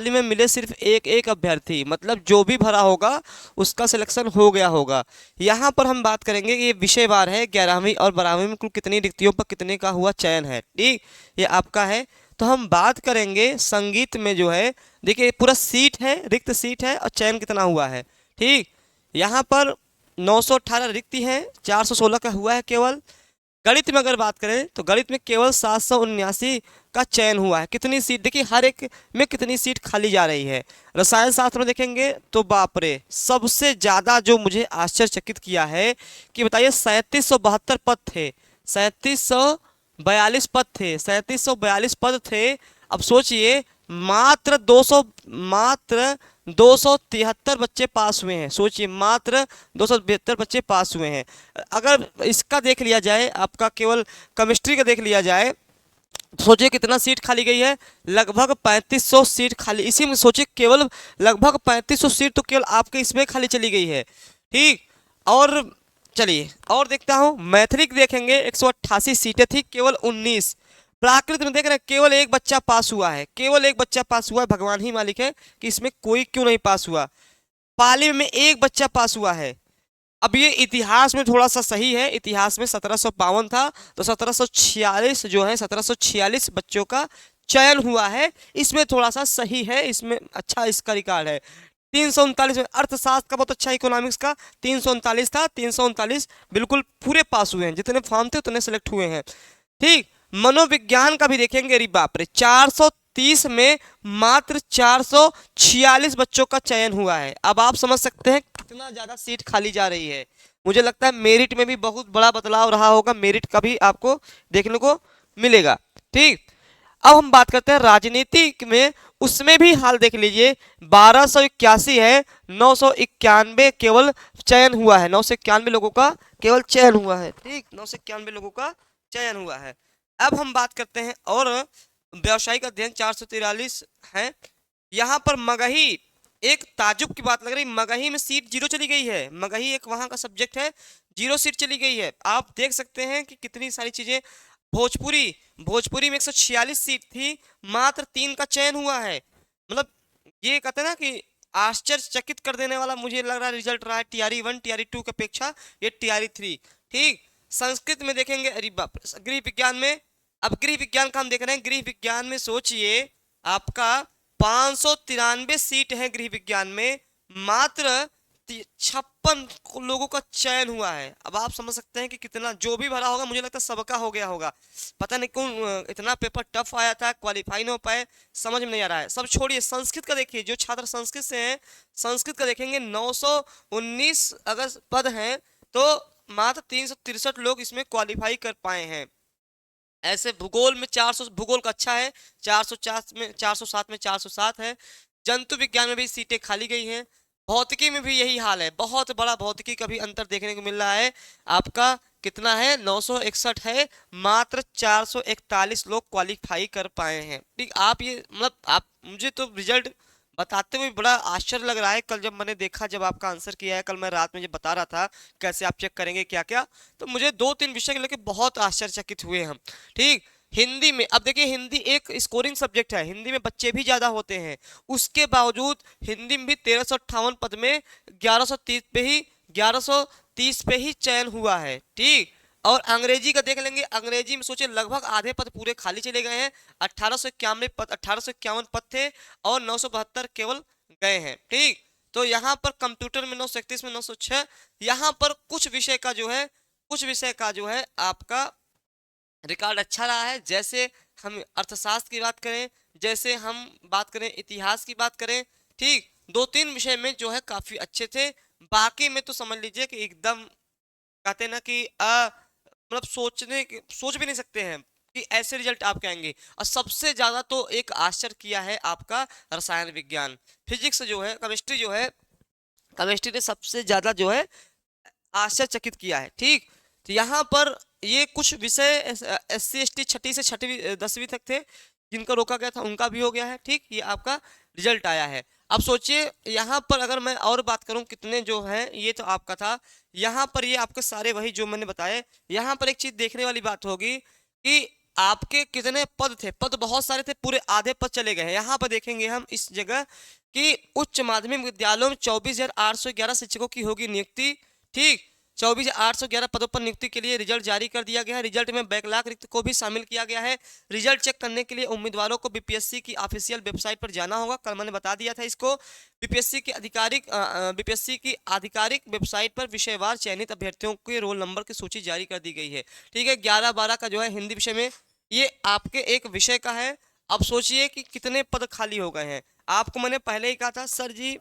हाल में मिले सिर्फ एक एक अभ्यर्थी, मतलब जो भी भरा होगा उसका सिलेक्शन हो गया होगा। यहाँ पर हम बात करेंगे कि ये विषयवार है, 11वीं और 12वीं में कुल कितनी रिक्तियों पर कितने का हुआ चयन है। ठीक, ये आपका है। तो हम बात करेंगे संगीत में जो है, देखिए पूरा सीट है, रिक्त सीट है और चयन कितना हुआ है। ठीक, यहाँ पर 918 रिक्ति है, 416 का हुआ है केवल। गणित में अगर बात करें तो गणित में केवल 779 का चयन हुआ है। कितनी सीट, देखिए हर एक में कितनी सीट खाली जा रही है। रसायन शास्त्र में देखेंगे तो बाप रे, सबसे ज़्यादा जो मुझे आश्चर्यचकित किया है कि बताइए 3772 पद थे, 3742 पद थे। अब सोचिए मात्र 273 बच्चे पास हुए हैं। सोचिए मात्र 272 बच्चे पास हुए हैं। अगर इसका देख लिया जाए, आपका केवल केमिस्ट्री का देख लिया जाए, सोचिए कितना सीट खाली गई है, लगभग 3500 सीट खाली। इसी में सोचिए केवल लगभग 3500 सीट तो केवल आपके इसमें खाली चली गई है। ठीक, और चलिए और देखता हूँ, मैथिली देखेंगे 188 सीटें थी, केवल 19। प्राकृत में देख रहे हैं केवल एक बच्चा पास हुआ है, केवल एक बच्चा पास हुआ है, भगवान ही मालिक है कि इसमें कोई क्यों नहीं पास हुआ। पाली में एक बच्चा पास हुआ है। अब ये इतिहास में थोड़ा सा सही है, इतिहास में 1752 था तो 1746 जो है 1746 बच्चों का चयन हुआ है, इसमें थोड़ा सा सही है, इसमें अच्छा इसका रिकॉर्ड है। 339 में अर्थशास्त्र का बहुत अच्छा, इकोनॉमिक्स का 339 था, 339 बिल्कुल पूरे पास हुए हैं, जितने फॉर्म थे उतने सेलेक्ट हुए हैं। ठीक, मनोविज्ञान का भी देखेंगे, अरे बाप रे 430 में मात्र 446 बच्चों का चयन हुआ है। अब आप समझ सकते हैं कितना ज्यादा सीट खाली जा रही है। मुझे लगता है मेरिट में भी बहुत बड़ा बदलाव रहा होगा, मेरिट का भी आपको देखने को मिलेगा। ठीक, अब हम बात करते हैं राजनीति में, उसमें भी हाल देख लीजिए, 1281 है, 991 केवल चयन हुआ है, 991 लोगों का केवल चयन हुआ है। ठीक, 991 लोगों का चयन हुआ है। अब हम बात करते हैं और व्यावसायिक अध्ययन 443 है। यहाँ पर मगही, एक ताजुब की बात लग रही, मगही में सीट जीरो चली गई है। मगही एक वहाँ का सब्जेक्ट है, जीरो सीट चली गई है। आप देख सकते हैं कि कितनी सारी चीजें। भोजपुरी, भोजपुरी में 146 सीट थी, मात्र 3 का चयन हुआ है। मतलब ये कहते हैं ना कि आश्चर्यचकित कर देने वाला मुझे लग रहा है रिजल्ट रहा है टीआरई 1 टीआरई 2 की अपेक्षा ये टीआरई 3। ठीक, संस्कृत में देखेंगे, अरे बाप, गृह विज्ञान में, अब गृह विज्ञान का हम देख रहे हैं, गृह विज्ञान में सोचिए आपका 593 सीट है गृह विज्ञान में, मात्र 56 लोगों का चयन हुआ है। अब आप समझ सकते हैं कि कितना जो भी भरा होगा, मुझे लगता है सबका हो गया होगा। पता नहीं क्यों इतना पेपर टफ आया था, क्वालिफाई नहीं हो पाए, समझ में नहीं आ रहा है। सब छोड़िए, संस्कृत का देखिए, जो छात्र संस्कृत से हैं, संस्कृत का देखेंगे 919 अगर पद हैं तो मात्र 363 लोग इसमें क्वालिफाई कर पाए हैं। ऐसे भूगोल में 400, भूगोल का अच्छा है, 407 में 407 है। जंतु विज्ञान में भी सीटें खाली गई हैं। भौतिकी में भी यही हाल है, बहुत बड़ा भौतिकी का भी अंतर देखने को मिल रहा है। आपका कितना है, 961 है, मात्र 441 लोग क्वालिफाई कर पाए हैं। ठीक, आप ये मतलब आप मुझे तो रिजल्ट बताते हुए बड़ा आश्चर्य लग रहा है। कल जब मैंने देखा, जब आपका आंसर किया है, कल मैं रात में जब बता रहा था कैसे आप चेक करेंगे क्या क्या, तो मुझे 2-3 विषय को लेकर बहुत आश्चर्यचकित हुए हम। ठीक, हिंदी में अब देखिए, हिंदी एक स्कोरिंग सब्जेक्ट है, हिंदी में बच्चे भी ज्यादा होते हैं, उसके बावजूद हिंदी में भी 1358 पद में 1130 पे ही 1130 पे ही चयन हुआ है। ठीक, और अंग्रेजी का देख लेंगे, अंग्रेजी में सोचे लगभग आधे पद पूरे खाली चले गए हैं। 1851 पद थे और 972 केवल गए हैं। ठीक, तो यहाँ पर कंप्यूटर में 931 में 906, यहाँ पर कुछ विषय का जो है, कुछ विषय का जो है आपका रिकॉर्ड अच्छा रहा है। जैसे हम अर्थशास्त्र की बात करें, जैसे हम बात करें इतिहास की बात करें, ठीक, 2-3 विषय में जो है काफी अच्छे थे। बाकी में तो समझ लीजिए कि एकदम कहते हैं ना कि मतलब सोच भी नहीं सकते हैं कि ऐसे रिजल्ट आपके आएंगे। और सबसे ज्यादा तो एक आश्चर्य किया है आपका रसायन विज्ञान, फिजिक्स जो है, केमिस्ट्री जो है, केमिस्ट्री ने सबसे ज्यादा जो है आश्चर्यचकित किया है। ठीक, तो यहाँ पर ये कुछ विषय SC ST छठी से छठी 10वीं तक थे, जिनका रोका गया था उनका भी हो गया है। ठीक, ये आपका रिजल्ट आया है। अब सोचिए यहाँ पर अगर मैं और बात करूं कितने जो है, ये तो आपका था, यहाँ पर ये आपके सारे वही जो मैंने बताए। यहाँ पर एक चीज देखने वाली बात होगी कि आपके कितने पद थे, पद बहुत सारे थे, पूरे आधे पद चले गए हैं। यहाँ पर देखेंगे हम इस जगह कि उच्च माध्यमिक विद्यालयों में 24,811 शिक्षकों की होगी नियुक्ति। ठीक, 24,811 पदों पर नियुक्ति के लिए रिजल्ट जारी कर दिया गया है। रिजल्ट में बैकलॉग रिक्त को भी शामिल किया गया है। रिजल्ट चेक करने के लिए उम्मीदवारों को बीपीएससी की ऑफिशियल वेबसाइट पर जाना होगा। कल मैंने बता दिया था इसको। बीपीएससी की आधिकारिक वेबसाइट पर विषयवार चयनित अभ्यर्थियों के रोल नंबर की सूची जारी कर दी गई है। ठीक है, 11-12 का जो है हिंदी विषय में ये आपके एक विषय का है। अब सोचिए कि कितने पद खाली हो गए हैं। आपको मैंने पहले ही कहा था सर जी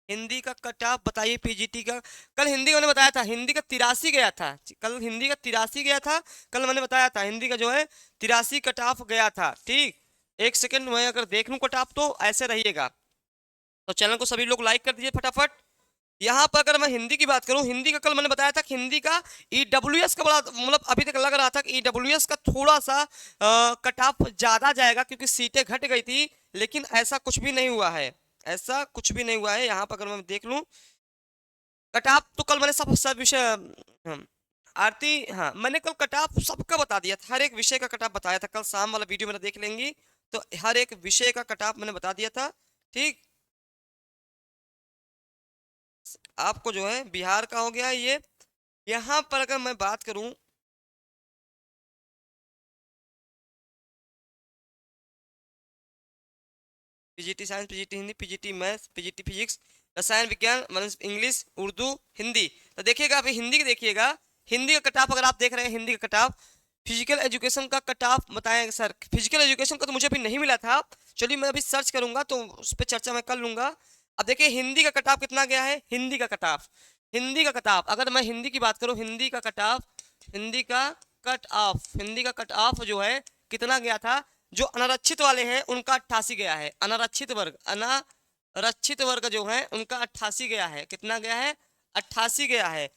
हिंदी का कट ऑफ बताइए पीजीटी का। कल हिंदी मैंने बताया था, हिंदी का 83 गया था। कल हिंदी का 83 गया था। कल मैंने बताया था हिंदी का जो है 83 कट ऑफ गया था। ठीक, एक सेकंड मैं अगर देख लूं कट ऑफ तो ऐसे रहिएगा। तो चैनल को सभी लोग लाइक कर दीजिए फटाफट। यहाँ पर अगर मैं हिंदी की बात करूं, हिंदी का कल मैंने बताया था कि हिंदी का ईडब्ल्यूएस का बड़ा मतलब अभी तक लग रहा था कि ईडब्ल्यूएस का थोड़ा सा कट ऑफ ज्यादा जाएगा क्योंकि सीटें घट गई थी, लेकिन ऐसा कुछ भी नहीं हुआ है। ऐसा कुछ भी नहीं हुआ है। यहाँ पर अगर मैं देख लूं कट ऑफ तो कल मैंने सब विषय आरती, हाँ मैंने कल कट ऑफ सबका बता दिया था, हर एक विषय का कट ऑफ बताया था। कल शाम वाला वीडियो मेरा देख लेंगी तो हर एक विषय का कट ऑफ मैंने बता दिया था। ठीक, आपको जो है बिहार का हो गया ये। यहाँ पर अगर मैं बात करूं PGT science, PGT Hindi, PGT maths, PGT physics, रसायन विज्ञान, इंग्लिश, उर्दू, हिंदी, तो देखिएगा अभी हिंदी की देखिएगा। हिंदी का कट ऑफ अगर आप देख रहे हैं, हिंदी का कट ऑफ फिजिकल एजुकेशन का कट ऑफ बताएं सर। फिजिकल एजुकेशन का तो मुझे अभी नहीं मिला था, चलिए मैं अभी सर्च करूंगा तो उस पर चर्चा मैं कर लूंगा। अब देखिए हिंदी का कट ऑफ कितना गया है। हिंदी का कट ऑफ, हिंदी का कट ऑफ अगर मैं हिंदी की बात करूं, हिंदी का कट ऑफ, हिंदी का कट ऑफ, हिंदी का कट ऑफ जो है कितना गया था। जो अनारक्षित वाले हैं उनका 88 गया है। अनारक्षित वर्ग, अनारक्षित वर्ग जो है उनका 88 गया है। कितना गया है? 88 गया है।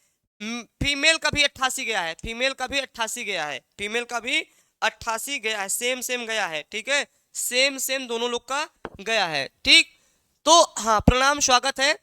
फीमेल का भी 88 गया है। फीमेल का भी 88 गया है। फीमेल का भी 88 गया है। सेम सेम गया है। ठीक है, सेम सेम दोनों लोग का गया है। ठीक, तो हाँ प्रणाम स्वागत है।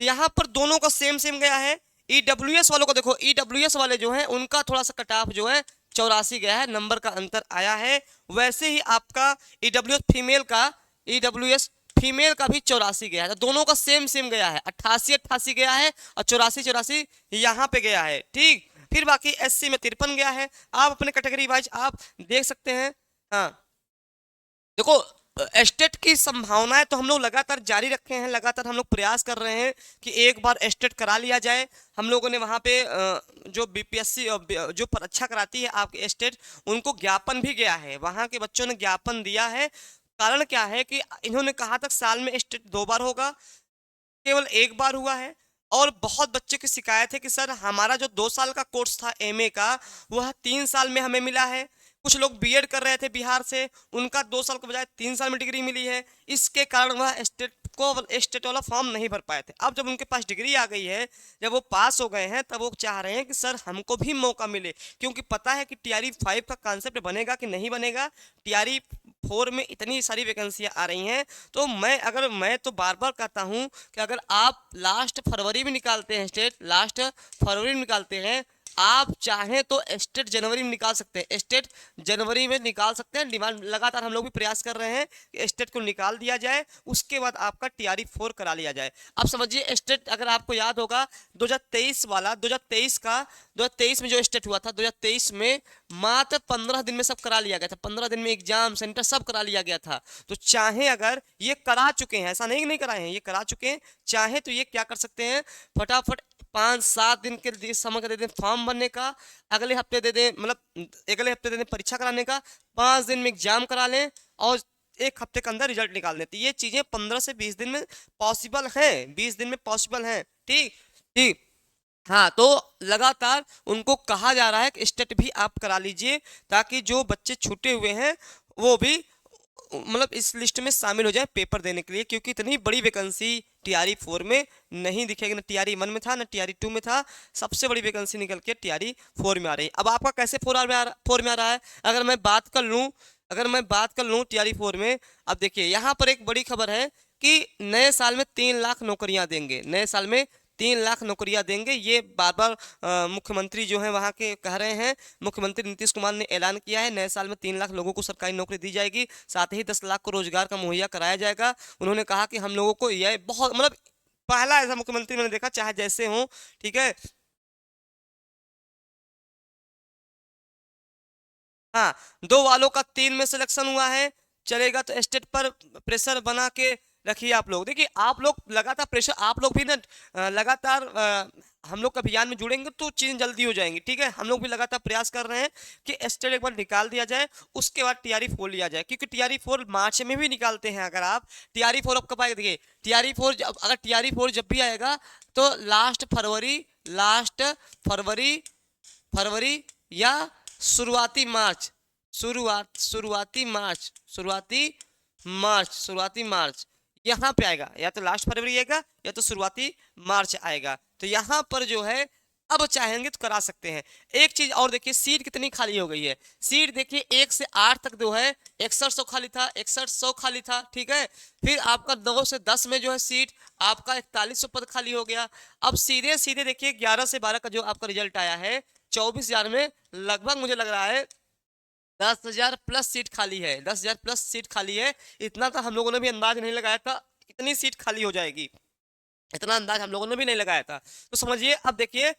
यहाँ पर दोनों का सेम सेम गया है। ईडब्ल्यूएस वालों को देखो, ईडब्ल्यूएस वाले जो है उनका थोड़ा सा कट ऑफ जो है 84 गया है, नंबर का अंतर आया है। वैसे ही आपका ईडब्ल्यूएस फीमेल का, ईडब्ल्यूएस फीमेल का भी 84 गया है। तो दोनों का सेम सेम गया है, 88 गया है और 84 यहाँ पे गया है। ठीक, फिर बाकी एससी में 53 गया है। आप अपने कैटेगरी वाइज आप देख सकते हैं। हाँ देखो एस्टेट की संभावनाएं तो हम लोग लगातार जारी रखे हैं, लगातार हम लोग प्रयास कर रहे हैं कि एक बार एस्टेट करा लिया जाए। हम लोगों ने वहाँ पे जो बीपीएससी जो परीक्षा कराती है आपकी एस्टेट, उनको ज्ञापन भी गया है, वहाँ के बच्चों ने ज्ञापन दिया है। कारण क्या है कि इन्होंने कहा था साल में एस्टेट 2 बार होगा, केवल 1 बार हुआ है। और बहुत बच्चों की शिकायत है कि सर हमारा जो 2 साल का कोर्स था एमए का, वह 3 साल में हमें मिला है। कुछ लोग बीएड कर रहे थे बिहार से, उनका 2 साल के बजाय 3 साल में डिग्री मिली है। इसके कारण वह स्टेट वाला फॉर्म नहीं भर पाए थे। अब जब उनके पास डिग्री आ गई है, जब वो पास हो गए हैं, तब वो चाह रहे हैं कि सर हमको भी मौका मिले, क्योंकि पता है कि टीआरई 5 का कॉन्सेप्ट बनेगा कि नहीं बनेगा। टीआरई 4 में इतनी सारी वैकेंसियां आ रही हैं। तो मैं तो बार बार कहता हूं कि अगर आप लास्ट फरवरी में निकालते हैं स्टेट, लास्ट फरवरी में निकालते हैं, आप चाहें तो स्टेट जनवरी में निकाल सकते हैं, स्टेट जनवरी में निकाल सकते हैं। डिमांड लगातार हम लोग भी प्रयास कर रहे हैं कि स्टेट को निकाल दिया जाए, उसके बाद आपका टीआरई 4 करा लिया जाए। अब समझिए स्टेट, अगर आपको याद होगा 2023 वाला, 2023 में जो स्टेट हुआ था, 2023 में मात्र 15 दिन में सब करा लिया गया था। 15 दिन में एग्जाम सेंटर सब करा लिया गया था। तो चाहे अगर ये करा चुके हैं, ऐसा नहीं कराए हैं, ये करा चुके हैं, चाहे तो ये क्या कर सकते हैं, फटाफट 5-7 दिन के समय का दे दें फॉर्म भरने का, अगले हफ्ते दे दें, मतलब अगले हफ्ते दे दें परीक्षा कराने का, 5 दिन में एग्जाम करा लें और 1 हफ्ते के अंदर रिजल्ट निकाल लेते। ये चीजें 15 से 20 दिन में पॉसिबल हैं, 20 दिन में पॉसिबल हैं। ठीक ठीक, हाँ तो लगातार उनको कहा जा रहा है कि स्टेट भी आप करा लीजिए, ताकि जो बच्चे छूटे हुए हैं वो भी मतलब इस लिस्ट में शामिल हो जाए पेपर देने के लिए, क्योंकि इतनी बड़ी वैकेंसी टीआरई 4 में नहीं दिखेगी, ना टीआरई 1 में था, ना टीआरई 2 में था। सबसे बड़ी वैकेंसी निकल के टीआरई 4 में आ रही है। अब आपका कैसे 4 में आ रहा है, अगर मैं बात कर लूँ टीआरई 4 में, अब देखिए यहाँ पर एक बड़ी खबर है कि नए साल में 3 लाख नौकरियां देंगे। नए साल में 3 लाख नौकरियां देंगे, ये बार बार मुख्यमंत्री जो है वहाँ के कह रहे हैं। मुख्यमंत्री नीतीश कुमार ने ऐलान किया है नए साल में 3 लाख लोगों को सरकारी नौकरी दी जाएगी, साथ ही 10 लाख को रोजगार का मुहैया कराया जाएगा। उन्होंने कहा कि हम लोगों को यह बहुत मतलब पहला ऐसा मुख्यमंत्री मैंने देखा, चाहे जैसे हो, ठीक है। हाँ, 2 वालों का 3 में सिलेक्शन हुआ है, चलेगा तो स्टेट पर प्रेशर बना के रखिए आप लोग। देखिए आप लोग लगातार प्रेशर, आप लोग भी ना लगातार हम लोग अभियान में जुड़ेंगे तो चीज़ें जल्दी हो जाएंगी, ठीक है। हम लोग भी लगातार प्रयास कर रहे हैं कि स्टेट एक बार निकाल दिया जाए, उसके बाद टीआरई 4 लिया जाए, क्योंकि टीआरई 4 मार्च में भी निकालते हैं। अगर आप टीआरई 4 अब कब आएगा, देखिए टीआरई 4 अगर टीआरई 4 जब भी आएगा तो लास्ट फरवरी फरवरी या शुरुआती मार्च, शुरुआती मार्च यहाँ पे आएगा, या तो लास्ट फरवरी आएगा या तो शुरुआती मार्च आएगा। तो यहाँ पर जो है अब चाहेंगे तो करा सकते हैं। एक चीज और देखिए, सीट कितनी खाली हो गई है। सीट देखिए 1 से 8 तक जो है 6100 खाली था, 6100 खाली था, ठीक है। फिर आपका 9 से 10 में जो है सीट आपका 4100 पद खाली हो गया। अब सीधे सीधे देखिए 11 से 12 का जो आपका रिजल्ट आया है, 24,000 में लगभग मुझे लग रहा है 10,000 प्लस सीट खाली है, 10,000 प्लस सीट खाली है। इतना तो हम लोगों ने भी अंदाज नहीं लगाया था इतनी सीट खाली हो जाएगी, इतना अंदाज हम लोगों ने भी नहीं लगाया था। तो समझिए अब देखिए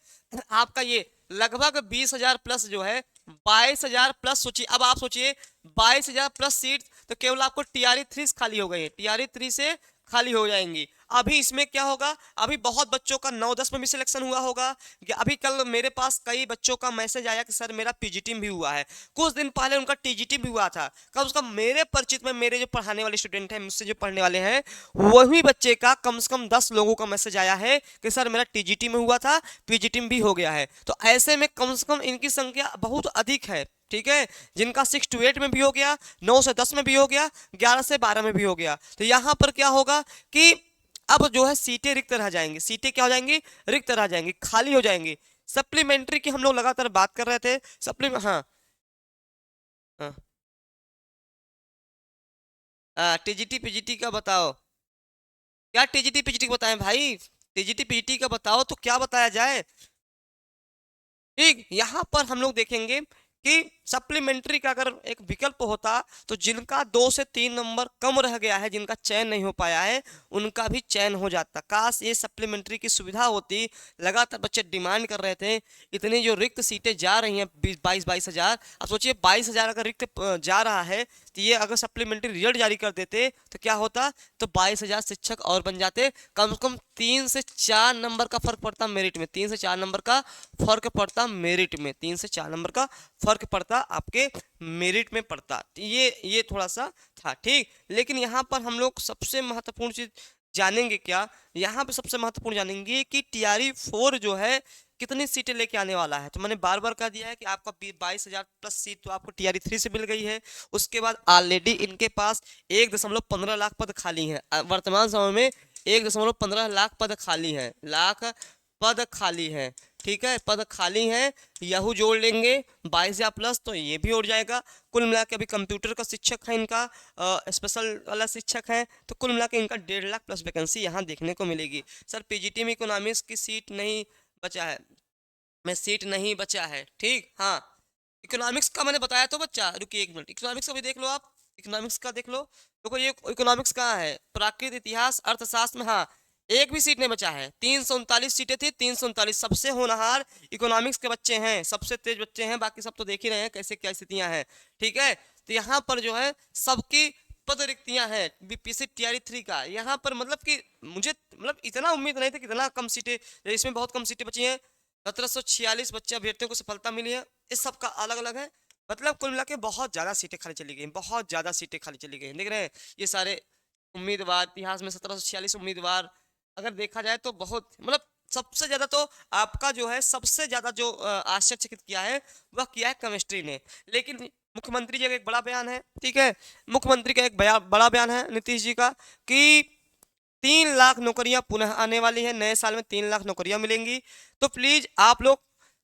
आपका ये लगभग 20,000 प्लस जो है 22,000 प्लस, सोचिए अब आप सोचिए 22,000 प्लस सीट, तो केवल आपको टीआरई 3 खाली हो गई है, टीआरई 3 से खाली हो जाएंगी। अभी इसमें क्या होगा, अभी बहुत बच्चों का 9-10 में भी सिलेक्शन हुआ होगा। अभी कल मेरे पास कई बच्चों का मैसेज आया कि सर मेरा पीजीटीम भी हुआ है, कुछ दिन पहले उनका टीजीटीम भी हुआ था। कब उसका मेरे परिचित में मेरे जो पढ़ाने वाले स्टूडेंट हैं, मुझसे जो पढ़ने वाले हैं, वही बच्चे का कम से कम 10 लोगों का मैसेज आया है कि सर मेरा टीजीटी में हुआ था, पीजीटीम भी हो गया है। तो ऐसे में कम से कम इनकी संख्या बहुत अधिक है, ठीक है। जिनका 6 to 8 में भी हो गया, 9 से 10 में भी हो गया, 11 से 12 में भी हो गया। तो यहाँ पर क्या होगा कि अब जो है सीटें रिक्त रह जाएंगी, सीटें क्या हो जाएंगी, रिक्त रह जाएंगी, खाली हो जाएंगी। सप्लीमेंट्री की हम लोग लगातार बात कर रहे थे, हाँ हाँ, टीजीटी पीजीटी का बताओ, क्या टीजीटी पीजीटी बताएं भाई, टीजीटी पीजीटी का बताओ तो क्या बताया जाए। ठीक, यहाँ पर हम लोग देखेंगे कि सप्लीमेंट्री का अगर एक विकल्प होता तो जिनका 2 से 3 नंबर कम रह गया है, जिनका चयन नहीं हो पाया है, उनका भी चयन हो जाता। काश ये सप्लीमेंट्री की सुविधा होती। लगातार बच्चे डिमांड कर रहे थे, इतनी जो रिक्त सीटें जा रही हैं 22 हजार, अब सोचिए 22,000 अगर रिक्त जा रहा है, तो ये अगर सप्लीमेंट्री रिजल्ट जारी कर देते तो क्या होता, तो 22,000 शिक्षक और बन जाते। कम से कम 3 से 4 नंबर का फर्क पड़ता मेरिट में, 3 से 4 नंबर का फर्क पड़ता मेरिट में, 3 से 4 नंबर का फर्क पड़ता आपके मेरिट में पड़ता। ये थोड़ा सा था, ठीक। लेकिन यहाँ पर हम लोग सबसे महत्वपूर्ण चीज जानेंगे क्या, यहाँ पे सबसे महत्वपूर्ण जानेंगे कि टीआरई 4 जो है कितनी सीटें लेके आने वाला है। तो मैंने बार बार कह दिया है कि आपका 22,000 प्लस सीट तो आपको टीआरई 3 से मिल गई है। उसके बाद ऑलरेडी इनके पास 1.15 लाख पद खाली हैं, वर्तमान समय में 1.15 लाख पद खाली हैं, पद खाली हैं, ठीक है, पद खाली हैं। यहू जोड़ लेंगे 22,000 प्लस तो ये भी उड़ जाएगा। कुल मिला के अभी कंप्यूटर का शिक्षक है इनका, स्पेशल वाला शिक्षक है, तो कुल मिला के इनका 1.5 लाख प्लस वैकेंसी यहाँ देखने को मिलेगी। सर पीजीटी में इकोनॉमिक्स की सीट नहीं बचा है, मैं सीट नहीं बचा है, ठीक। हाँ, इकोनॉमिक्स का मैंने बताया तो बच्चा, रुकिए 1 मिनट, इकोनॉमिक्स का भी देख लो आप, इकोनॉमिक्स का देख लो। देखो ये इकोनॉमिक्स कहाँ है, प्राकृत इतिहास अर्थशास्त्र में, हाँ एक भी सीट नहीं बचा है। 339 सीटें थी, 339, सबसे होनहार इकोनॉमिक्स के बच्चे हैं, सबसे तेज बच्चे हैं, बाकी सब तो देख ही रहे हैं कैसे क्या स्थितियां हैं, ठीक है। तो यहाँ पर जो है सबकी पद रिक्तियां हैं बीपीएससी टीआरई 3 का। यहाँ पर मतलब कि मुझे मतलब इतना उम्मीद नहीं था कि इतना कम सीटें, इसमें बहुत कम सीटें बची हैं। 1746 बच्चे अभ्यर्थियों को सफलता मिली है, इस सब का अलग अलग है। मतलब कुल मिला के बहुत ज़्यादा सीटें खाली चली गई, बहुत ज़्यादा सीटें खाली चली गई, देख रहे हैं ये सारे उम्मीदवार। इतिहास में 1746 उम्मीदवार, अगर देखा जाए तो बहुत मतलब सबसे ज़्यादा तो आपका जो है सबसे ज़्यादा जो आश्चर्यचकित किया है वह किया है केमिस्ट्री ने। लेकिन मुख्यमंत्री जी का एक बड़ा बयान है, ठीक है, मुख्यमंत्री का एक बड़ा बयान है नीतीश जी का कि 3 लाख नौकरियां पुनः आने वाली है, नए साल में 3 लाख नौकरियां मिलेंगी। तो प्लीज आप लोग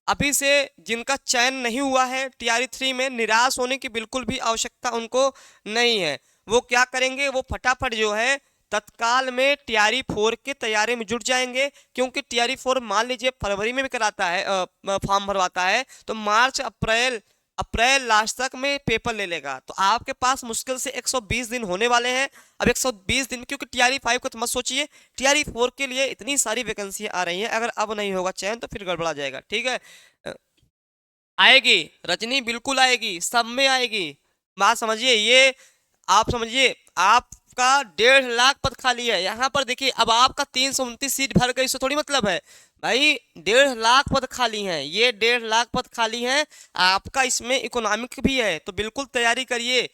अभी से जिनका चयन नहीं हुआ है टीआरई 3 में, निराश होने की बिल्कुल भी आवश्यकता उनको नहीं है। वो क्या करेंगे, वो फटाफट जो है तत्काल में टीआरई 4 की तैयारी में जुट जाएंगे, क्योंकि टीआरई 4 मान लीजिए फरवरी में भी कराता है, फॉर्म भरवाता है, तो मार्च अप्रैल अप्रैल लास्ट तक में पेपर ले लेगा। तो आपके पास मुश्किल से 120 दिन होने वाले हैं। अब 120 दिन, क्योंकि टीआरई 5 को तो मत सोचिए, टीआरई 4 के लिए इतनी सारी वैकेंसी आ रही हैं, अगर अब नहीं होगा चयन तो फिर गड़बड़ा जाएगा। ठीक है, आएगी रजनी, बिल्कुल आएगी, सब में आएगी। बात समझिए, ये आप समझिए, आपका 1.5 लाख पद खाली है यहाँ पर। देखिए अब आपका 329 सीट भर गई, इससे थोड़ी मतलब है भाई, 1.5 लाख पद खाली हैं, ये 1.5 लाख पद खाली हैं। आपका इसमें इकोनॉमिक भी है, तो बिल्कुल तैयारी करिए।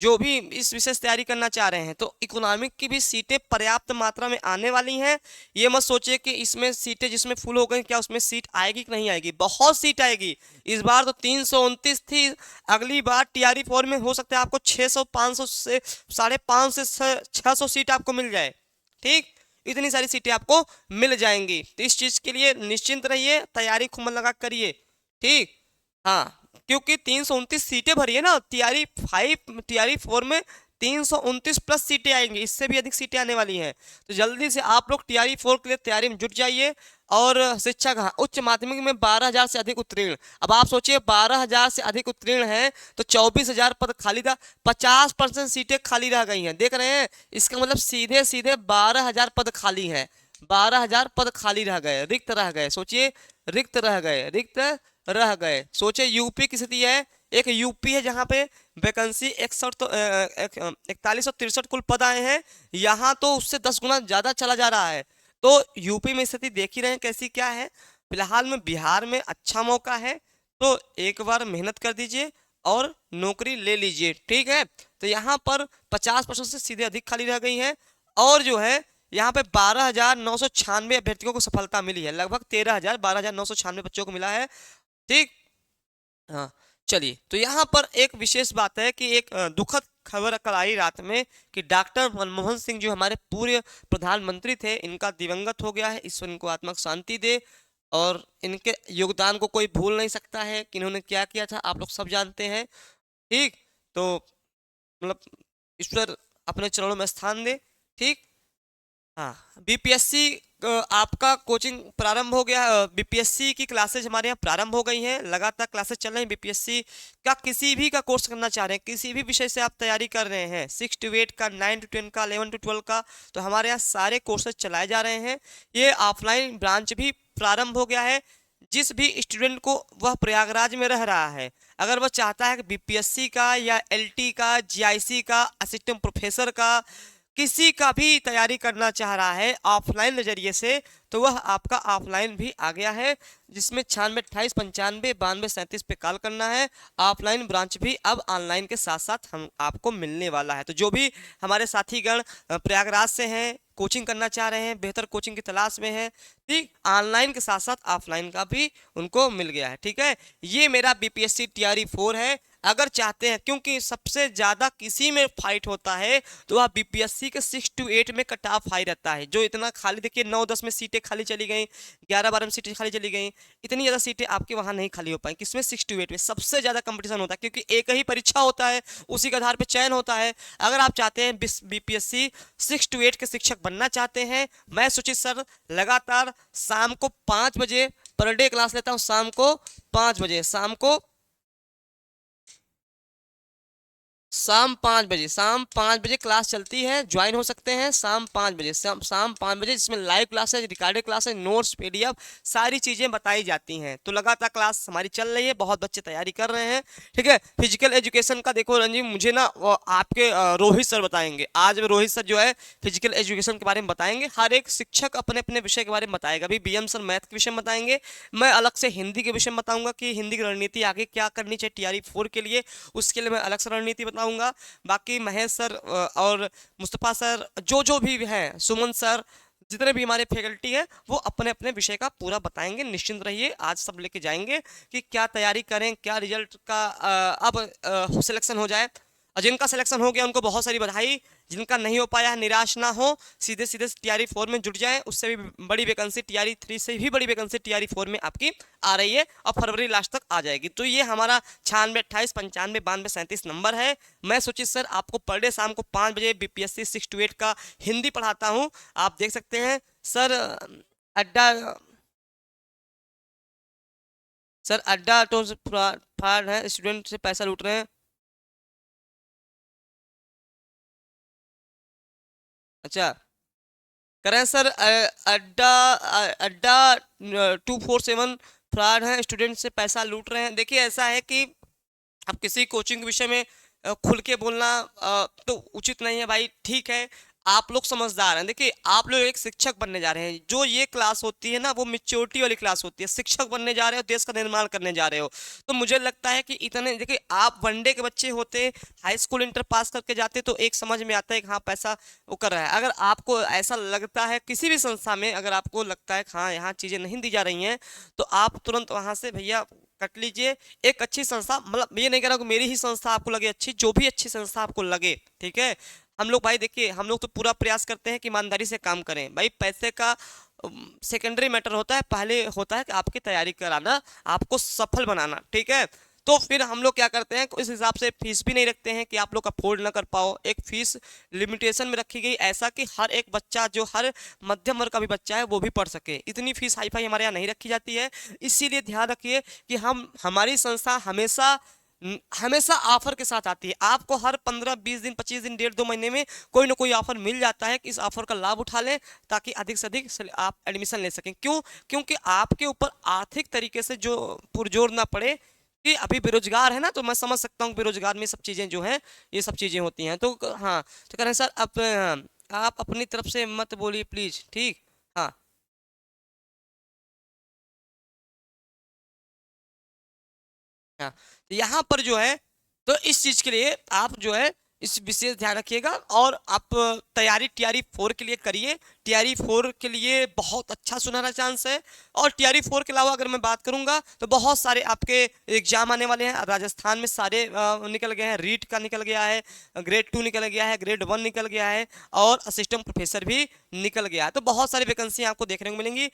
जो भी इस विशेष तैयारी करना चाह रहे हैं, तो इकोनॉमिक की भी सीटें पर्याप्त मात्रा में आने वाली हैं। ये मत सोचिए कि इसमें सीटें जिसमें फुल हो गई, क्या उसमें सीट आएगी कि नहीं आएगी, बहुत सीट आएगी। इस बार तो 329 थी, अगली बार टीआरई 4 में हो सकता है आपको 600 500 से 550 से 600 सीट आपको मिल जाए। ठीक, इतनी सारी सीटें आपको मिल जाएंगी, तो इस चीज़ के लिए निश्चिंत रहिए, तैयारी खूब मन लगा करिए। ठीक, हाँ, क्योंकि 329 सीटें भरी है ना, टीआरई 5 टीआरई 4 में 329 प्लस सीटें आएंगी, इससे भी अधिक सीटें आने वाली हैं। तो जल्दी से आप लोग टीआरई 4 के लिए तैयारी में जुट जाइए। और शिक्षा कहाँ, उच्च माध्यमिक में 12,000 से अधिक उत्तीर्ण। अब आप सोचिए 12,000 से अधिक उत्तीर्ण हैं तो 24,000 पद खाली था, 50% सीटें खाली रह गई हैं। देख रहे हैं, इसका मतलब सीधे सीधे 12,000 पद खाली हैं, 12,000 पद खाली रह गए, रिक्त रह गए। सोचिए, रिक्त रह गए, रिक्त रह गए। सोचे यूपी की स्थिति है, एक यूपी है जहाँ पे वैकेंसी 61 तो 4163 कुल पद आए हैं, यहाँ तो उससे 10 गुना ज़्यादा चला जा रहा है। तो यूपी में स्थिति देख ही रहे हैं कैसी क्या है। फिलहाल में बिहार में अच्छा मौका है, तो एक बार मेहनत कर दीजिए और नौकरी ले लीजिए। ठीक है, तो यहाँ पर 50% से सीधे अधिक खाली रह गई हैं, और जो है यहाँ पे 12,996 अभ्यर्थियों को सफलता मिली है, लगभग 12,996 बच्चों को मिला है। ठीक, हाँ, चलिए, तो यहाँ पर एक विशेष बात है कि एक दुखद खबर कल आई रात में कि डॉक्टर मनमोहन सिंह जो हमारे पूर्व प्रधानमंत्री थे, इनका दिवंगत हो गया है, ईश्वर इनको आत्मा को शांति दे। और इनके योगदान को कोई भूल नहीं सकता है कि इन्होंने क्या किया था, आप लोग सब जानते हैं। ठीक, तो मतलब ईश्वर अपने चरणों में स्थान दे। ठीक, हाँ, बीपीएससी आपका कोचिंग प्रारंभ हो गया, बीपीएससी की क्लासेज हमारे यहाँ प्रारंभ हो गई हैं, लगातार क्लासेज चल रही हैं। बीपीएससी का किसी भी का कोर्स करना चाह रहे हैं, किसी भी विषय से आप तैयारी कर रहे हैं, 6 to 8 का, 9 to 10 का, 11 to 12 का, तो हमारे यहाँ सारे कोर्सेज चलाए जा रहे हैं। ये ऑफलाइन ब्रांच भी प्रारंभ हो गया है। जिस भी स्टूडेंट को वह प्रयागराज में रह रहा है, अगर वह चाहता है कि बीपीएससी का या एलटी का, जीआईसी का, असिस्टेंट प्रोफेसर का, किसी का भी तैयारी करना चाह रहा है ऑफलाइन नज़रिए से, तो वह आपका ऑफलाइन भी आ गया है, जिसमें 9628959237 पे कॉल करना है। ऑफलाइन ब्रांच भी अब ऑनलाइन के साथ साथ हम आपको मिलने वाला है। तो जो भी हमारे साथीगण प्रयागराज से हैं, कोचिंग करना चाह रहे हैं, बेहतर कोचिंग की तलाश में हैं, ठीक, ऑनलाइन के साथ साथ ऑफलाइन का भी उनको मिल गया है। ठीक है, ये मेरा बीपीएससी टीआरई 4 है। अगर चाहते हैं, क्योंकि सबसे ज़्यादा किसी में फाइट होता है तो वह बीपीएससी के 6 to 8 में कट ऑफ हाई रहता है, जो इतना खाली, देखिए 9-10 में सीटें खाली चली गई, 11-12 में सीटें खाली चली गई, इतनी ज़्यादा सीटें आपके वहाँ नहीं खाली हो पाई। किसमें, 6 to 8 में सबसे ज़्यादा कंपटीशन होता है, क्योंकि एक ही परीक्षा होता है, उसी के आधार पर चयन होता है। अगर आप चाहते हैं बीपीएससी 6 to 8 के शिक्षक बनना चाहते हैं, मैं सुचित सर लगातार शाम को 5 बजे पर डे क्लास लेता हूँ, शाम को 5 बजे, शाम 5 बजे क्लास चलती है, ज्वाइन हो सकते हैं शाम 5 बजे, शाम 5 बजे, जिसमें लाइव क्लास है, रिकॉर्डेड क्लास है, नोट्स, पीडीएफ, सारी चीज़ें बताई जाती हैं। तो लगातार क्लास हमारी चल रही है, बहुत बच्चे तैयारी कर रहे हैं। ठीक है, फिजिकल एजुकेशन का देखो रंजीत, मुझे ना आपके रोहित सर बताएंगे, आज रोहित सर जो है फिजिकल एजुकेशन के बारे में बताएंगे। हर एक शिक्षक अपने अपने विषय के बारे में बताएगा। अभी बीएम सर मैथ के विषय में बताएंगे, मैं अलग से हिंदी के विषय में बताऊंगा कि हिंदी की रणनीति आगे क्या करनी चाहिए टीआरई 4 के लिए, उसके लिए मैं अलग से रणनीति बताऊंगा। बाकी महेश सर और मुस्तफा सर, जो भी हैं, सुमन सर, जितने भी हमारे फैकल्टी हैं, वो अपने अपने विषय का पूरा बताएंगे। निश्चिंत रहिए, आज सब लेके जाएंगे कि क्या तैयारी करें, क्या रिजल्ट का अब सिलेक्शन हो जाए। और जिनका सिलेक्शन हो गया उनको बहुत सारी बधाई, जिनका नहीं हो पाया है निराश ना हो, सीधे सीधे टीआरई 4 में जुट जाएं, उससे भी बड़ी वैकेंसी टीआरई 3 से भी बड़ी वैकेंसी टीआरई 4 में आपकी आ रही है और फरवरी लास्ट तक आ जाएगी। तो ये हमारा 96 28 95 92 37 नंबर है। मैं सुचित सर आपको पर डे शाम को 5 बजे बीपीएससी 6 to 8 का हिंदी पढ़ाता हूँ, आप देख सकते हैं। सर अड्डा सर अड्डा तो फ्रॉड है, स्टूडेंट से पैसा लूट रहे हैं। अच्छा करें सर, अड्डा अड्डा 247 फ्रॉड है, स्टूडेंट से पैसा लूट रहे हैं। देखिए ऐसा है कि अब किसी कोचिंग के विषय में खुल के बोलना तो उचित नहीं है भाई, ठीक है। आप लोग समझदार हैं, देखिए आप लोग एक शिक्षक बनने जा रहे हैं, जो ये क्लास होती है ना वो मेच्योरिटी वाली क्लास होती है। शिक्षक बनने जा रहे हो, देश का निर्माण करने जा रहे हो, तो मुझे लगता है कि इतने, देखिए आप वनडे के बच्चे होते, हाई स्कूल इंटर पास करके जाते तो एक समझ में आता है कि हाँ पैसा वो कर रहा है। अगर आपको ऐसा लगता है किसी भी संस्था में, अगर आपको लगता है कि हाँ यहाँ चीज़ें नहीं दी जा रही हैं, तो आप तुरंत वहाँ से भैया कट लीजिए। एक अच्छी संस्था, मतलब ये नहीं कह रहा हूँ कि मेरी ही संस्था आपको लगे अच्छी, जो भी अच्छी संस्था आपको लगे, ठीक है। हम लोग भाई देखिए, हम लोग तो पूरा प्रयास करते हैं कि ईमानदारी से काम करें भाई। पैसे का सेकेंडरी मैटर होता है, पहले होता है कि आपकी तैयारी कराना, आपको सफल बनाना, ठीक है। तो फिर हम लोग क्या करते हैं, इस हिसाब से फीस भी नहीं रखते हैं कि आप लोग अफोर्ड ना कर पाओ। एक फीस लिमिटेशन में रखी गई, ऐसा कि हर एक बच्चा, जो हर मध्यम वर्ग का भी बच्चा है वो भी पढ़ सके। इतनी फीस हाई फाई हमारे यहाँ नहीं रखी जाती है। इसीलिए ध्यान रखिए कि हमारी संस्था हमेशा हमेशा ऑफर के साथ आती है। आपको हर 15 20 दिन 25 दिन 1.5 2 महीने में कोई ना कोई ऑफर मिल जाता है कि इस ऑफर का लाभ उठा लें, ताकि अधिक से अधिक आप एडमिशन ले सकें। क्यों? क्योंकि आपके ऊपर आर्थिक तरीके से जो पुरजोर ना पड़े, कि अभी बेरोजगार है ना, तो मैं समझ सकता हूँ बेरोजगार में सब चीज़ें जो हैं, ये सब चीज़ें होती हैं। तो हाँ, तो कह रहे हैं सर आप अपनी तरफ से मत बोलिए प्लीज़, ठीक। हाँ हाँ, तो यहाँ पर जो है, तो इस चीज के लिए आप जो है इस विशेष ध्यान रखिएगा, और आप तैयारी टीआरई 4 के लिए करिए। टीआरई 4 के लिए बहुत अच्छा सुनहरा चांस है। और टीआरई 4 के अलावा अगर मैं बात करूंगा तो बहुत सारे आपके एग्जाम आने वाले हैं। राजस्थान में सारे निकल गए हैं, रीट का निकल गया है, ग्रेड 2 निकल गया है, ग्रेड 1 निकल गया है, और असिस्टेंट प्रोफेसर भी निकल गया है। तो बहुत सारी वैकेंसी आपको देखने को मिलेंगी।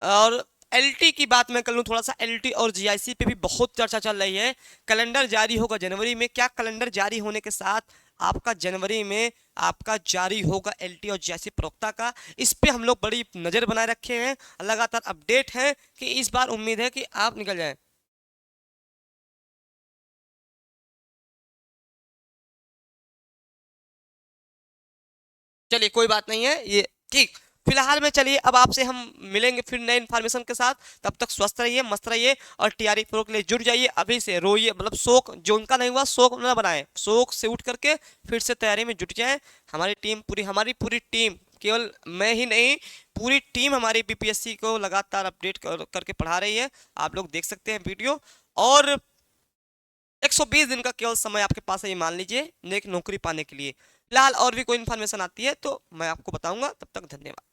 और एलटी की बात मैं कर लूँ थोड़ा सा, एलटी और जीआईसी पे भी बहुत चर्चा चल रही है। कैलेंडर जारी होगा जनवरी में, क्या कैलेंडर जारी होने के साथ आपका जनवरी में आपका जारी होगा एलटी और जीआईसी प्रवक्ता का, इस पे हम लोग बड़ी नज़र बनाए रखे हैं, लगातार अपडेट है कि इस बार उम्मीद है कि आप निकल जाए। चलिए कोई बात नहीं है ये, ठीक। फिलहाल में चलिए, अब आपसे हम मिलेंगे फिर नए इन्फॉर्मेशन के साथ। तब तक स्वस्थ रहिए, मस्त रहिए, और टीआरई प्रो के लिए जुड़ जाइए अभी से। रोइए, मतलब शोक जो उनका नहीं हुआ शोक ना बनाए, शोक से उठ करके फिर से तैयारी में जुट जाए। हमारी टीम पूरी, हमारी पूरी टीम, केवल मैं ही नहीं, पूरी टीम हमारी बीपीएससी को लगातार अपडेट करके पढ़ा रही है। आप लोग देख सकते हैं वीडियो। और 120 दिन का केवल समय आपके पास है, ये मान लीजिए, एक नौकरी पाने के लिए। फिलहाल और भी कोई इन्फॉर्मेशन आती है तो मैं आपको बताऊंगा। तब तक धन्यवाद।